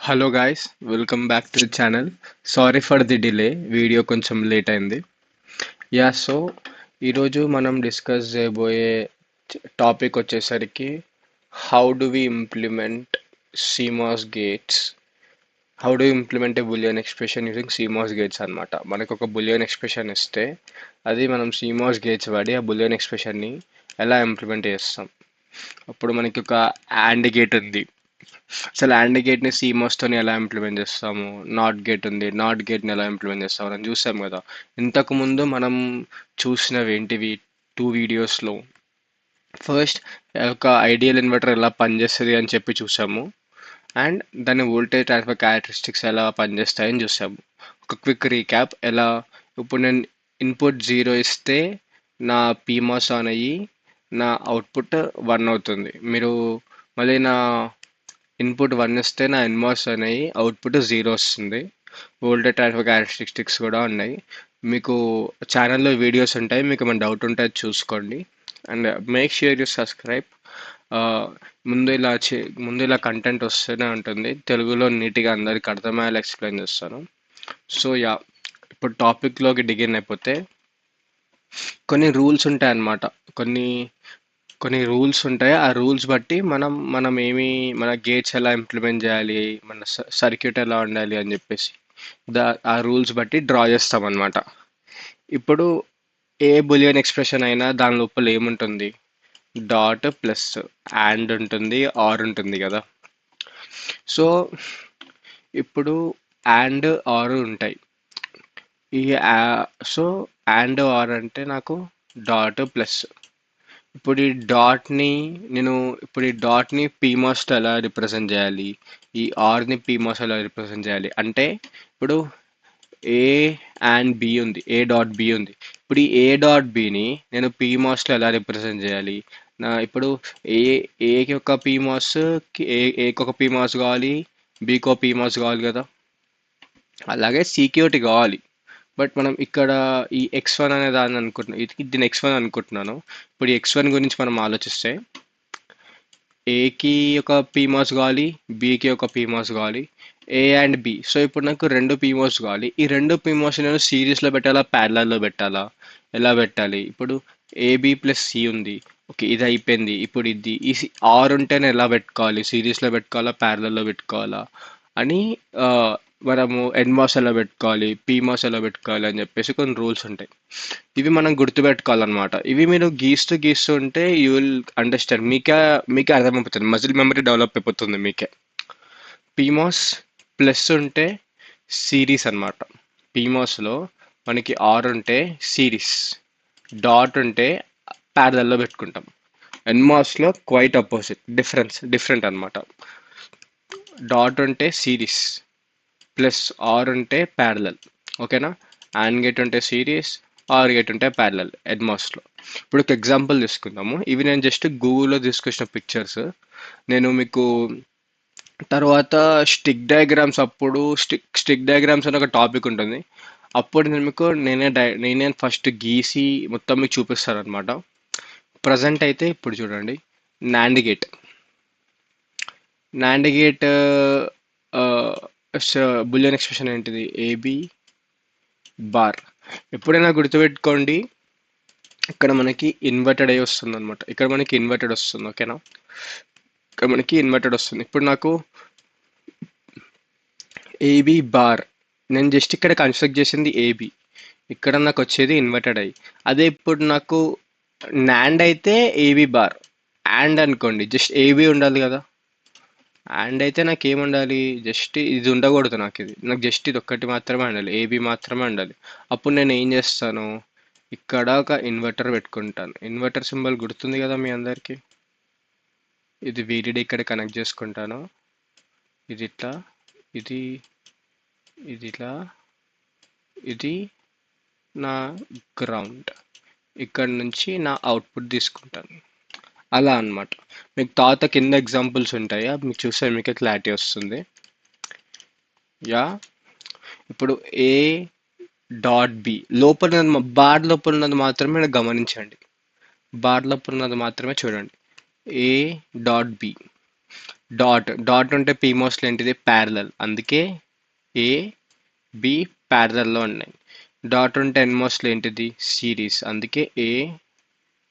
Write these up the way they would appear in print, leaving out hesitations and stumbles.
Hello guys, welcome back to the channel. Sorry for the delay, video కొంచెం late అయింది. So ఈరోజు మనం discuss చేయబోయే టాపిక్ వచ్చేసరికి how do we implement CMOS gates. How do implement a boolean expression using CMOS gates అనమాట. మనకు ఒక bullion expression ఇస్తే అది మనం CMOS గేట్స్ వాడి ఆ బులియన్ ఎక్స్ప్రెషన్ని ఎలా ఇంప్లిమెంట్ చేస్తాం. అప్పుడు మనకి ఒక AND గేట్ ఉంది. అసలు AND గేట్ని CMOSతోని ఎలా ఇంప్లిమెంట్ చేస్తాము, నాట్ గేట్ ఉంది, నాట్ గేట్ని ఎలా ఇంప్లిమెంట్ చేస్తాము అని చూసాం కదా. ఇంతకుముందు మనం చూసినవి ఏంటివి, 2 వీడియోస్లో. ఫస్ట్ ఒక ఐడియల్ ఇన్వర్టర్ ఎలా పనిచేస్తుంది అని చెప్పి చూసాము, అండ్ దాని వోల్టేజ్ ట్రాన్స్ఫర్ క్యారెక్టరిస్టిక్స్ ఎలా పనిచేస్తాయని చూసాము. ఒక క్విక్ రీక్యాప్. ఇప్పుడు నేను ఇన్పుట్ 0 ఇస్తే నా PMOS ఆన్ అయ్యి నా అవుట్పుట్ 1 అవుతుంది. మీరు మళ్ళీ నా ఇన్పుట్ 1 ఇస్తే నా NMOS అనేవి అవుట్పుట్ 0 వస్తుంది. వోల్టేజ్ ట్రాన్స్ఫర్ క్యారెక్టరిస్టిక్స్ కూడా ఉన్నాయి. మీకు ఛానల్లో వీడియోస్ ఉంటాయి, మీకు ఏమైనా డౌట్ ఉంటే అది చూసుకోండి. And make sure you subscribe. ముందు ఇలా కంటెంట్ వస్తూనే ఉంటుంది. తెలుగులో నీట్గా అందరికి అర్థమయ్యేలా ఎక్స్ప్లెయిన్ చేస్తాను. ఇప్పుడు టాపిక్లోకి డిగిన్ అయిపోతే కొన్ని రూల్స్ ఉంటాయి అన్నమాట. కొన్ని కొన్ని రూల్స్ ఉంటాయి. ఆ రూల్స్ బట్టి మన గేట్స్ ఎలా ఇంప్లిమెంట్ చేయాలి, మన సర్క్యూట్ ఎలా ఉండాలి అని చెప్పేసి ఆ రూల్స్ బట్టి డ్రా చేస్తాం అనమాట. ఇప్పుడు ఏ బులియన్ ఎక్స్ప్రెషన్ అయినా దాని లోపల ఏముంటుంది, డాట్ ప్లస్ అండ్ ఉంటుంది, ఆర్ ఉంటుంది కదా. సో ఇప్పుడు అండ్ ఆర్ ఉంటాయి. ఈ సో అండ్ ఆర్ అంటే నాకు డాట్ ప్లస్. ఇప్పుడు ఈ డాట్ని PMOSతో ఎలా రిప్రజెంట్ చేయాలి, ఈ ఆర్ని PMOS ఎలా రిప్రజెంట్ చేయాలి అంటే, ఇప్పుడు ఏ అండ్ బి ఉంది, ఏ డాట్ బి ఉంది. ఇప్పుడు ఈ ఏ డాట్ బిని నేను PMOSలో ఎలా రిప్రజెంట్ చేయాలి. ఇప్పుడు ఏ ఏకి ఒక PMOS, ఏకి ఒక PMOS కావాలి, బికి ఒక PMOS కావాలి కదా. అలాగే సీక్యూరిటీ కావాలి. బట్ మనం ఇక్కడ ఈ X1 అనే దాన్ని అనుకుంటున్నాం, దీన్ని X1 అనుకుంటున్నాను. ఇప్పుడు ఈ X1 గురించి మనం ఆలోచిస్తే ఏకి ఒక PMOS కావాలి, బికి ఒక PMOS కావాలి, ఏ అండ్ బి. సో ఇప్పుడు నాకు 2 PMOS కావాలి. ఈ 2 PMOS నేను సిరీస్లో పెట్టాలా, ప్యారలల్లో పెట్టాలా, ఎలా పెట్టాలి. ఇప్పుడు AB ప్లస్ సి ఉంది, ఓకే, ఇది అయిపోయింది. ఇప్పుడు ఈ ఆర్ ఉంటేనే ఎలా పెట్టుకోవాలి, సిరీస్లో పెట్టుకోవాలా, ప్యారలల్లో పెట్టుకోవాలా అని మనము NMOS ఎలా పెట్టుకోవాలి, PMOS ఎలా పెట్టుకోవాలి అని చెప్పేసి కొన్ని రూల్స్ ఉంటాయి. ఇవి మనం గుర్తుపెట్టుకోవాలన్నమాట. ఇవి మీరు గీస్తూ ఉంటే యూ విల్ అండర్స్టాండ్. మీకే అర్థమైపోతుంది, మజిల్ మెమరీ డెవలప్ అయిపోతుంది మీకే. PMOS ప్లస్ ఉంటే సిరీస్ అనమాట. PMOSలో మనకి ఆర్ ఉంటే సిరీస్, డాట్ ఉంటే ప్యారలల్లో పెట్టుకుంటాం. NMOSలో క్వైట్ అపోజిట్, డిఫరెంట్ అనమాట. డాట్ ఉంటే సిరీస్, ప్లస్ ఆర్ ఉంటే ప్యారలల్, ఓకేనా. అండ్ గేట్ ఉంటే సిరీస్, ఆర్ గేట్ ఉంటే ప్యారలల్ NMOSలో. ఇప్పుడు ఒక ఎగ్జాంపుల్ తీసుకుందాము. ఇవి నేను జస్ట్ గూగుల్లో తీసుకొచ్చిన పిక్చర్స్. నేను మీకు తర్వాత స్టిక్ డయాగ్రామ్స్ స్టిక్ డయాగ్రామ్స్ అనే ఒక టాపిక్ ఉంటుంది. అప్పుడు నేను మీకు నేనే ఫస్ట్ గీసి మొత్తం మీకు చూపిస్తాను అనమాట. ప్రజెంట్ అయితే ఇప్పుడు చూడండి, నాండ్ గేట్ బులియన్ ఎక్స్ప్రెషన్ ఏంటిది, AB బార్. ఎప్పుడైనా గుర్తుపెట్టుకోండి, ఇక్కడ మనకి ఇన్వర్టెడ్ అయి వస్తుంది అనమాట. ఇక్కడ మనకి ఇన్వర్టెడ్ వస్తుంది, ఓకేనా. ఇక్కడ మనకి ఇన్వర్టెడ్ వస్తుంది. ఇప్పుడు నాకు AB బార్, నేను జస్ట్ ఇక్కడ కన్స్ట్రక్ట్ చేసింది AB, ఇక్కడ నాకు వచ్చేది ఇన్వర్టెడ్ అయి. అదే ఇప్పుడు నాకు నాండ్ అయితే AB బార్, అండ్ అనుకోండి జస్ట్ AB ఉండాలి కదా. అండ్ అయితే నాకు ఏముండాలి, జస్ట్ ఇది ఉండకూడదు. నాకు జస్ట్ ఇది ఒక్కటి మాత్రమే ఉండాలి, AB మాత్రమే ఉండాలి. అప్పుడు నేను ఏం చేస్తాను, ఇక్కడ ఒక ఇన్వర్టర్ పెట్టుకుంటాను. ఇన్వర్టర్ సింబల్ గుర్తుంది కదా మీ అందరికీ. ఇది VDD ఇక్కడ కనెక్ట్ చేసుకుంటాను. ఇది ఇట్లా, ఇది ఇట్లా, ఇది నా గ్రౌండ్. ఇక్కడ నుంచి నా అవుట్పుట్ తీసుకుంటాను. అలా అన్నమాట. మీకు తర్వాత కింద ఎగ్జాంపుల్స్ ఉంటాయి, అవి మీకు చూస్తే మీకు క్లారిటీ వస్తుంది. ఇప్పుడు ఏ డాట్ బి లోపల బార్ లోపల ఉన్నది మాత్రమే గమనించండి. బార్ లోపల ఉన్నది మాత్రమే చూడండి. ఏ డాట్ బి, డాట్ ఉంటే పీమోస్లో ఏంటిది ప్యారలల్, అందుకే ఏ బి ప్యారలల్లో ఉన్నాయి. డాట్ ఉంటే ఎన్మోస్లో ఏంటిది సిరీస్, అందుకే ఏ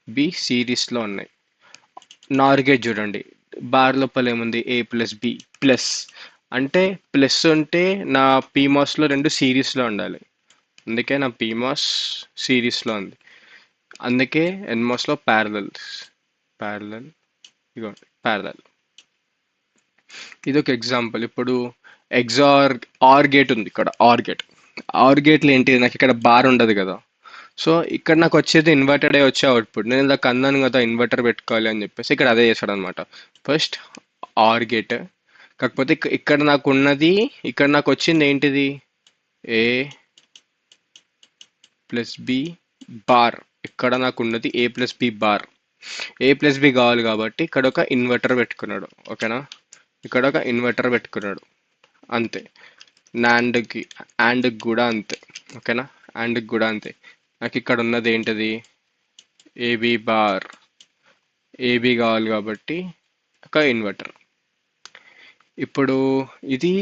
బి సిరీస్లో ఉన్నాయి. నార్ గేట్ చూడండి, బార్ లోపల ఏముంది ఏ ప్లస్ బి ప్లస్, అంటే ప్లస్ ఉంటే నా పీమాస్లో రెండు సిరీస్లో ఉండాలి, అందుకే నా పీమాస్ సిరీస్లో ఉంది, అందుకే ఎన్మాస్లో ప్యారలల్. ప్యారలల్ ఇగో ప్యారలల్. ఇది ఒక ఎగ్జాంపుల్. ఇప్పుడు ఎగ్జార్ ఆర్ గేట్ ఉంది, ఇక్కడ ఆర్ గేట్లు ఏంటిది, నాకు ఇక్కడ బార్ ఉండదు కదా, సో ఇక్కడ నాకు వచ్చేది ఇన్వర్టెడ్ అయ్యి వచ్చే అవుట్పుట్. నేను ఇలా కన్నాను కదా ఇన్వర్టర్ పెట్టుకోవాలి అని చెప్పేసి ఇక్కడ అదే చేశాడు అనమాట. ఫస్ట్ ఆర్ గేట్, కాకపోతే ఇక్కడ నాకు ఉన్నది, ఇక్కడ నాకు వచ్చింది ఏంటిది ఏ ప్లస్ బి బార్, ఇక్కడ నాకు ఉన్నది ఏ ప్లస్ బి బార్. ఏ ప్లస్ బి కావాలి కాబట్టి ఇక్కడ ఒక ఇన్వర్టర్ పెట్టుకున్నాడు, ఓకేనా, ఇక్కడ ఒక ఇన్వర్టర్ పెట్టుకున్నాడు అంతే. నాండ్కి యాండ్కి కూడా అంతే, ఓకేనా, యాండ్కి కూడా అంతే. నాకు ఇక్కడ ఉన్నది ఏంటిది ఏబి బార్, ఏబి కావాలి కాబట్టి ఒక ఇన్వర్టర్. ఇప్పుడు ఇది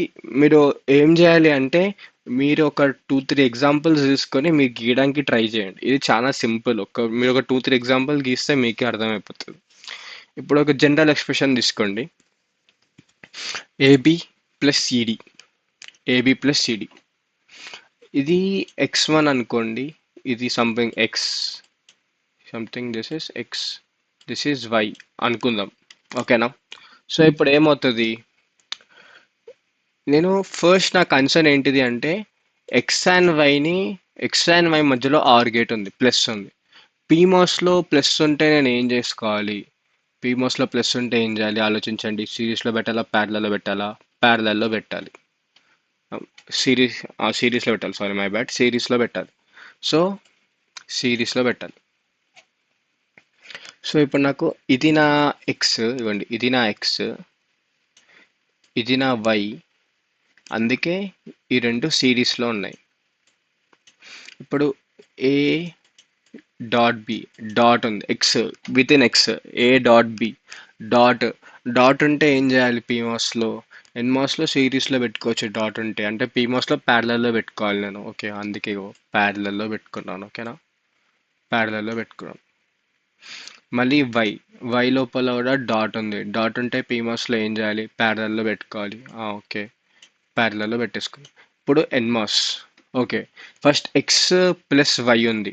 మీరు ఏం చేయాలి అంటే మీరు ఒక 2-3 ఎగ్జాంపుల్స్ తీసుకొని మీరు గీయడానికి ట్రై చేయండి. ఇది చాలా సింపుల్, మీరు ఒక 2-3 ఎగ్జాంపుల్ గీస్తే మీకే అర్థమైపోతుంది. ఇప్పుడు ఒక జనరల్ ఎక్స్ప్రెషన్ తీసుకోండి, AB plus CD, AB plus CD, ఇది x1 అనుకోండి, ఇది something X, something this is X, this is Y అనుకుందాం, ఓకేనా. సో ఇప్పుడు ఏమవుతుంది, నేను ఫస్ట్ నా కన్సర్న్ ఏంటిది అంటే ఎక్స్ అండ్ వై మధ్యలో ఆర్ గేట్ ఉంది, ప్లస్ ఉంది. పీమోస్లో ప్లస్ ఉంటే నేను ఏం చేసుకోవాలి, పీమోస్లో ప్లస్ ఉంటే ఏం చేయాలి ఆలోచించండి. సిరీస్లో పెట్టాలా ప్యారలల్లో పెట్టాలా, ప్యారలల్లో పెట్టాలి. సిరీస్లో పెట్టాలి, సారీ మై బ్యాడ్, సిరీస్లో పెట్టాలి. సో సిరీస్లో పెట్టాలి. సో ఇప్పుడు నాకు ఇది నా ఎక్స్, ఇవ్వండి ఇది నా ఎక్స్, ఇది నా వై, అందుకే ఈ రెండు సిరీస్లో ఉన్నాయి. ఇప్పుడు ఏ డాట్ బి, డాట్ ఉంది X, within X A dot B, dot ఉంటే ఏం చేయాలి పీమాస్లో, ఎన్మాస్లో సిరీస్లో పెట్టుకోవచ్చు డాట్ ఉంటే, అంటే పీమాస్లో ప్యారలల్లో పెట్టుకోవాలి నేను, ఓకే, అందుకే ప్యారలల్లో పెట్టుకున్నాను, ఓకేనా, ప్యారలల్లో పెట్టుకున్నాను. మళ్ళీ వై లోపల కూడా డాట్ ఉంది, డాట్ ఉంటే పీమాస్లో ఏం చేయాలి ప్యారలల్లో పెట్టుకోవాలి, ఓకే, ప్యారలల్లో పెట్టేసుకున్నాం. ఇప్పుడు NMOS, okay, first X plus Y ఉంది,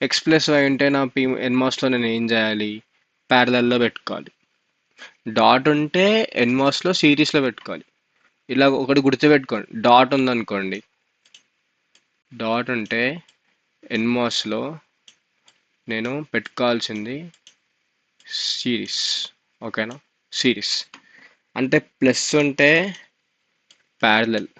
ఎక్స్ ప్లస్ వై ఉంటే నా ఎన్మాస్లో నేను ఏం చేయాలి ప్యారలల్లో పెట్టుకోవాలి. డాట్ ఉంటే ఎన్మాస్లో సిరీస్లో పెట్టుకోవాలి. ఇలా ఒకటి గుర్తుపెట్టుకోండి, డాట్ ఉందనుకోండి, డాట్ ఉంటే ఎన్మాస్లో నేను పెట్టుకోవాల్సింది సిరీస్, ఓకేనా, సిరీస్. అంటే ప్లస్ ఉంటే ప్యారలల్,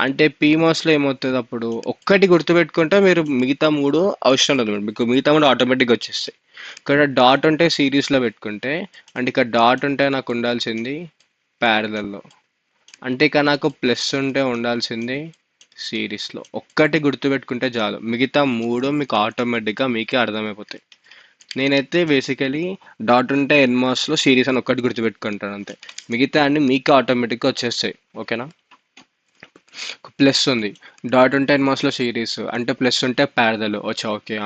అంటే పీమాస్లో ఏమవుతుంది అప్పుడు ఒక్కటి గుర్తుపెట్టుకుంటే మీరు మిగతా మూడు అవసరం లేదు, మీకు మిగతా మూడు ఆటోమేటిక్గా వచ్చేస్తాయి. ఇక్కడ డాట్ ఉంటే సిరీస్లో పెట్టుకుంటే, అంటే ఇక్కడ డాట్ ఉంటే నాకు ఉండాల్సింది ప్యారలల్లో, అంటే ఇక నాకు ప్లస్ ఉంటే ఉండాల్సింది సిరీస్లో. ఒక్కటి గుర్తుపెట్టుకుంటే చాలు, మిగతా మూడు మీకు ఆటోమేటిక్గా మీకే అర్థమైపోతాయి. నేనైతే బేసికలీ డాట్ ఉంటే ఎన్మాస్లో సిరీస్ అని ఒక్కటి గుర్తుపెట్టుకుంటాను అంతే, మిగతా అన్ని మీకే ఆటోమేటిక్గా వచ్చేస్తాయి, ఓకేనా. ప్లస్ ఉంది, డాట్ ఉంటే ఎన్మాస్లో సిరీస్, అంటే ప్లస్ ఉంటే ప్యారలల్ వచ్చా, ఓకే,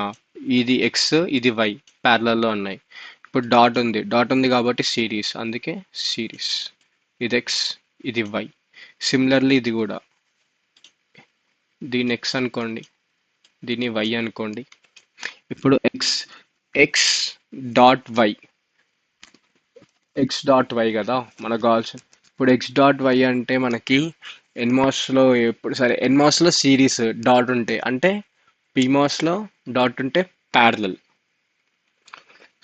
ఇది ఎక్స్ ఇది వై ప్యారలల్లో ఉన్నాయి. ఇప్పుడు డాట్ ఉంది కాబట్టి సిరీస్, అందుకే సిరీస్, ఇది ఎక్స్ ఇది వై. సిమిలర్లీ ఇది కూడా, దీన్ని ఎక్స్ అనుకోండి, దీన్ని వై అనుకోండి. ఇప్పుడు X dot Y, X dot Y కదా మనకు కావాల్సిన. ఇప్పుడు ఎక్స్ డాట్ వై అంటే మనకి ఎన్మాస్లో ఎప్పుడు సరే ఎన్మాస్లో సిరీస్ డాట్ ఉంటే, అంటే పీమాస్లో డాట్ ఉంటే ప్యారలల్.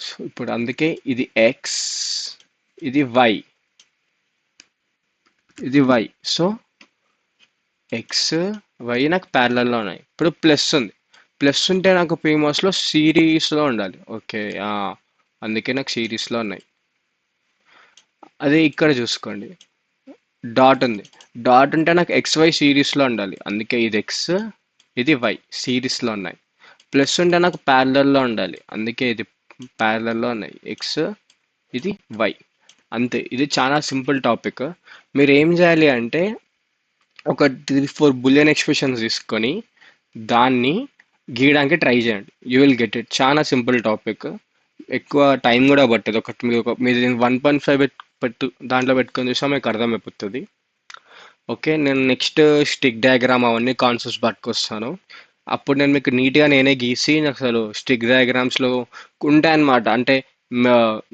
సో ఇప్పుడు అందుకే ఇది ఎక్స్ ఇది వై, ఇది వై, సో ఎక్స్ వై నాకు ప్యారలల్లో ఉన్నాయి. ఇప్పుడు ప్లస్ ఉంది, ప్లస్ ఉంటే నాకు పీమాస్లో సిరీస్లో ఉండాలి, ఓకే, అందుకే నాకు సిరీస్లో ఉన్నాయి. అదే ఇక్కడ చూసుకోండి, డాట్ ఉంది, డాట్ ఉంటే నాకు ఎక్స్ వై సిరీస్లో ఉండాలి, అందుకే ఇది ఎక్స్ ఇది వై సిరీస్లో ఉన్నాయి. ప్లస్ ఉంటే నాకు ప్యారలల్లో ఉండాలి, అందుకే ఇది ప్యారలల్లో ఉన్నాయి, ఎక్స్ ఇది వై. అంతే. ఇది చాలా సింపుల్ టాపిక్. మీరు ఏం చేయాలి అంటే ఒక 3-4 బులియన్ ఎక్స్ప్రెషన్స్ తీసుకొని దాన్ని గీయడానికి ట్రై చేయండి. You will get it. చాలా సింపుల్ టాపిక్. ఎక్కువ టైం కూడా పట్టదు. మీరు 1.5 పెట్టు దాంట్లో పెట్టుకొని చూసినా మీకు అర్థమైపోతుంది. ఓకే, నేను నెక్స్ట్ స్టిక్ డయాగ్రామ్ అవన్నీ కాన్సెప్ట్స్ పట్టుకొస్తాను. అప్పుడు నేను మీకు నీట్గా నేనే గీసి అసలు స్టిక్ డయాగ్రామ్స్లో ఉంటాయన్నమాట. అంటే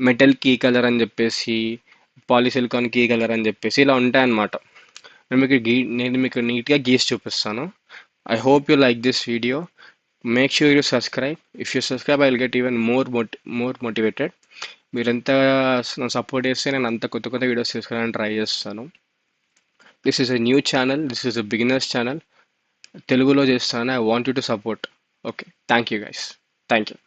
మెటల్ కీ కలర్ అని చెప్పేసి, పాలిసిలికాన్ కీ కలర్ అని చెప్పేసి ఇలా ఉంటాయన్నమాట. నేను మీకు నీట్గా గీసి చూపిస్తాను. I hope you like this video. Make sure you subscribe. If you subscribe I will get even more motivated. మీరు ఎంత సపోర్ట్ చేస్తే నేను అంత కొత్త కొత్త వీడియోస్ తీసుకోవడానికి ట్రై చేస్తాను. This is a new channel, this is a beginners channel. తెలుగులో చేస్తాను. I want you to support. Okay, thank you guys. Thank you.